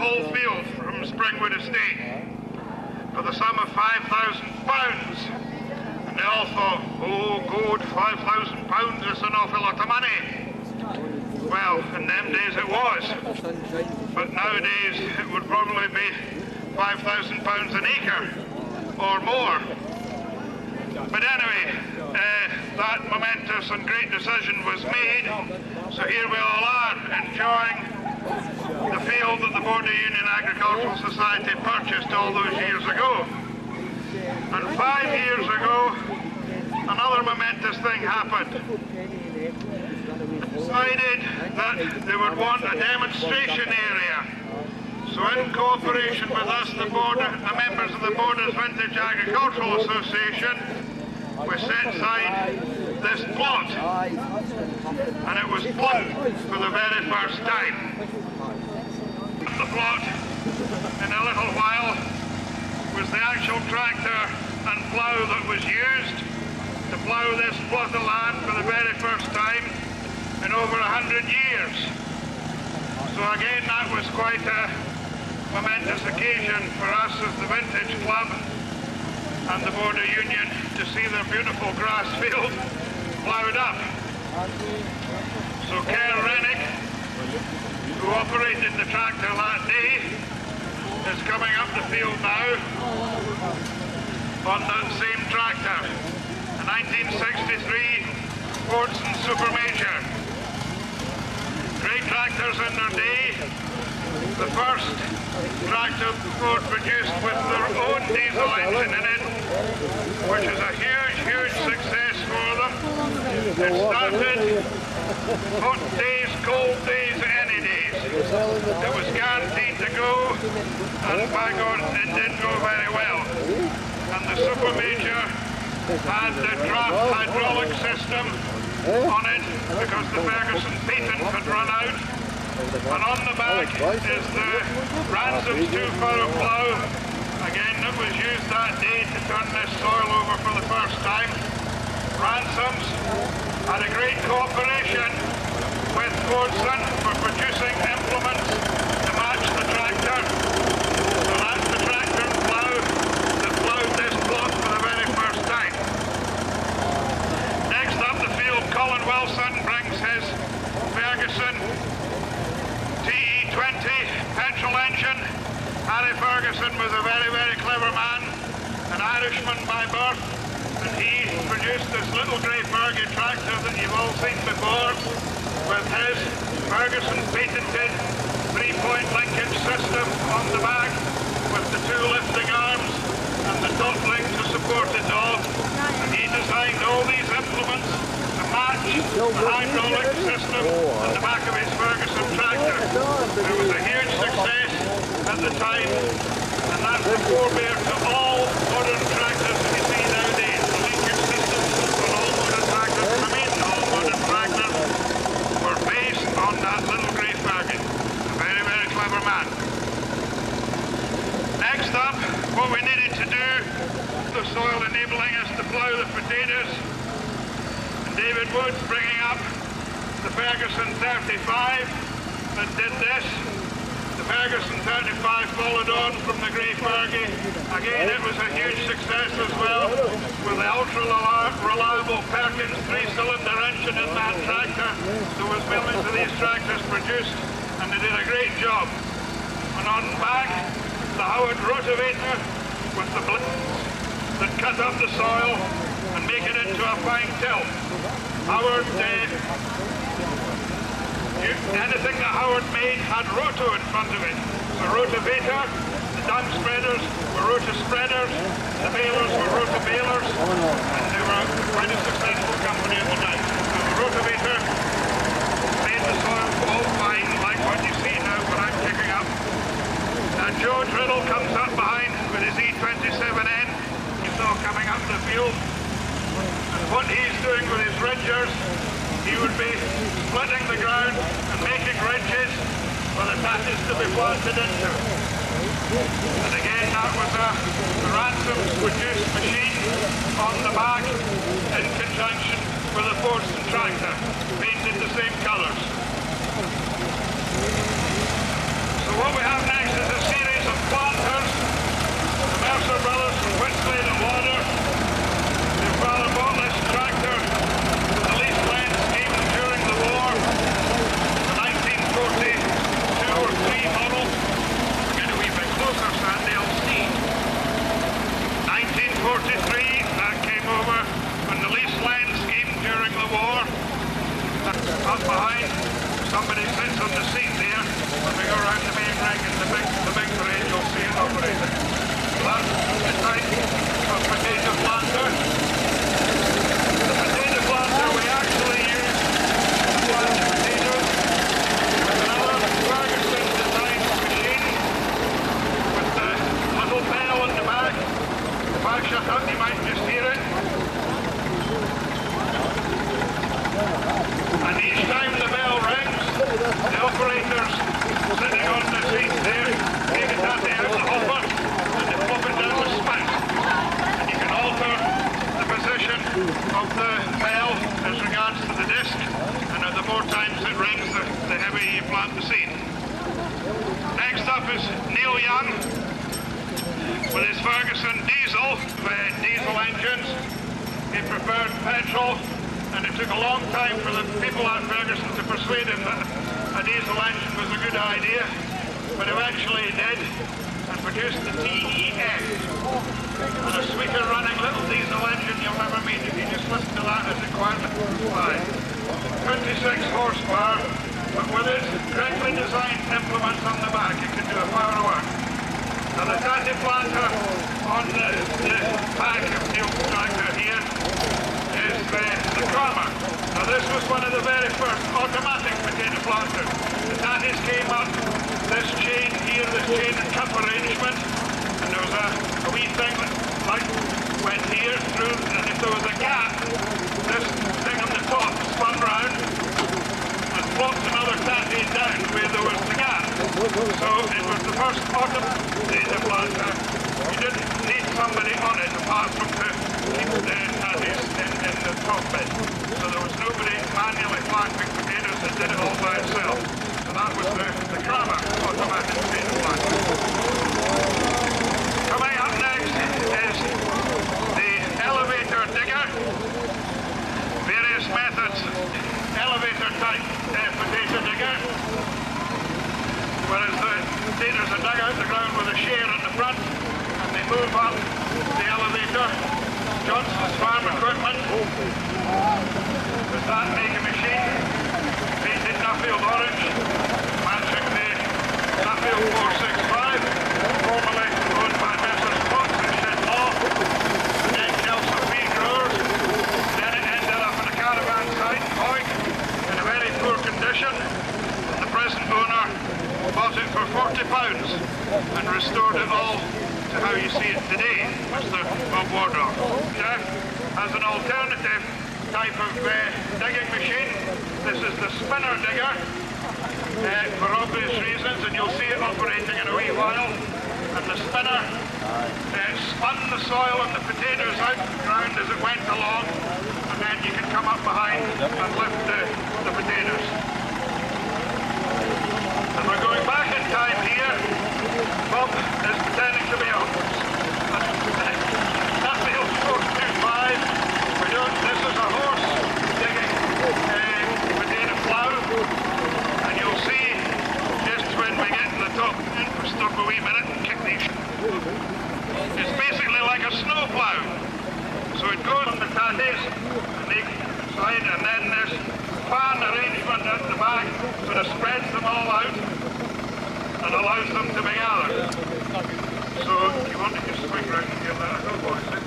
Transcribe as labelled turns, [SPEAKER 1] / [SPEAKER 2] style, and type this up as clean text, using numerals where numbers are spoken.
[SPEAKER 1] full field from Springwood Estate for the sum of £5,000. And they all thought, oh good, £5,000 is an awful lot of money. Well, in them days it was, but nowadays it would probably be £5,000 an acre or more. But anyway, that momentous and great decision was made, so here we all are enjoying the field that the Border Union Agricultural Society purchased all those years ago. And 5 years ago, another momentous thing happened. Decided that they would want a demonstration area. So in cooperation with us, the members of the Borders Vintage Agricultural Association, we set aside this plot. And it was plowed for the very first time. The plot, in a little while, was the actual tractor and plough that was used to plough this plot of land for the very first time in over 100 years. So again, that was quite a momentous occasion for us as the Vintage Club and the Border Union to see their beautiful grass field ploughed up. So Kerr Rennick, who operated the tractor that day, is coming up the field now on that same tractor, a 1963 Fordson Super Major. Great tractors in their day. The first tractor Ford produced with their own diesel engine in it, which is a huge, huge success for them. It started hot days, cold days, any days. It was guaranteed to go, and by God, it did go very well. And the Super Major had the draft hydraulic system on it because the Ferguson patent had run out. And on the back is the Ransom's 2-furrow plough. Again, that was used that day to turn this soil over for the first time. Ransom's had a great cooperation with Fordson for producing implements to match the tractor. So that's the tractor and plough that ploughed this plot for the very first time. Next up the field, Colin Wilson brings his Ferguson TE20 petrol engine. Harry Ferguson was a very, very clever man, an Irishman by birth, and he produced this little grey Fergie tractor that you've all seen before with his Ferguson patented 3-point linkage system on the back with the 2 lifting arms and the top link to support it all. And he designed all these implements to match the hydraulic system on the back of his Ferguson tractor. It was a huge success at the time, and that's the forebear to all modern tractors that you see nowadays. The linkage systems on all modern tractors, all modern tractors were based on that little grey Fergie. A very, very clever man. Next up, what we needed to do, the soil enabling us to plough the potatoes. And David Woods bringing up the Ferguson 35 that did this. The Ferguson 35 followed on from the grey Fergie. Again, it was a huge success as well, with the ultra-reliable Perkins 3-cylinder engine in that tractor. There was millions of these tractors produced, and they did a great job. And on back, the Howard rotavator with the blades that cut up the soil and make it into a fine till. Howard anything that Howard made had roto in front of it. The rotavator, the dung spreaders were roto spreaders, the balers were roto balers, and they were quite a successful company at the time. So the rotavator made the soil all fine, like what you see now, what I'm picking up. And George Riddle comes up behind with his E27N. You saw coming up the field. And what he's doing with his ridgers, he would be splitting the ground and making ridges for the patches to be planted into. And again, that was a Ransom's produced machine on the back in conjunction with a Fordson tractor, painted the same colours. So what we have next is up is Neil Young with his Ferguson diesel engines. He preferred petrol, and it took a long time for the people at Ferguson to persuade him that a diesel engine was a good idea, but eventually he did, and produced the TEX. And a sweeter running little diesel engine you'll never meet if you just listen to that as it quietly flies. 26 horsepower, but with its correctly designed implements on the back, it can do a power of work. Now the Tattie planter on the back of the tractor here is the Kramer. Now this was one of the very first automatic potato planters. The Tatties came up, this chain here, this chain and cup arrangement, and there was a wee thing that like went here through, and if there was a gap, this thing on the top spun round and flopped another Tattie down where there was the gap. So it was the first automatic planter. You didn't need somebody on it apart from to keep the Tatties in the top bit. So there was nobody manually planting potatoes that did it all by itself. So that was the Kramer automatic potato planter. Coming up next is the elevator digger. Various methods, elevator type potato digger. Whereas the potatoes are dug out the ground with a share in the front, and they move up the elevator. Johnson's Farm Equipment. With that mega machine, painted Nuffield orange, matching the Nuffield 465, formerly owned by Messrs. Fox and Shenlaw, then Kelso feed growers. Then it ended up in a caravan site in Hoyk in a very poor condition. The present owner bought it for £40 and restored it all to how you see it today, Mr. Bob Wardorf. Jeff has an alternative type of digging machine. This is the spinner digger for obvious reasons, and you'll see it operating in a wee while. And the spinner spun the soil and the potatoes out of the ground as it went along, and then you can come up behind and lift the potatoes. And we're going back in time here. Bob is pretending to be a Nuffield 425. This is a horse digging potato plough, and you'll see just when we get to the top, and we'll stop a wee minute and kick these. It's basically like a snow plough. So it goes on the Tatties and they side, and then there's fan arrangement at the back, sort of spreads them all out and allows them to be gathered. So you want to just swing round and give that a go, boys.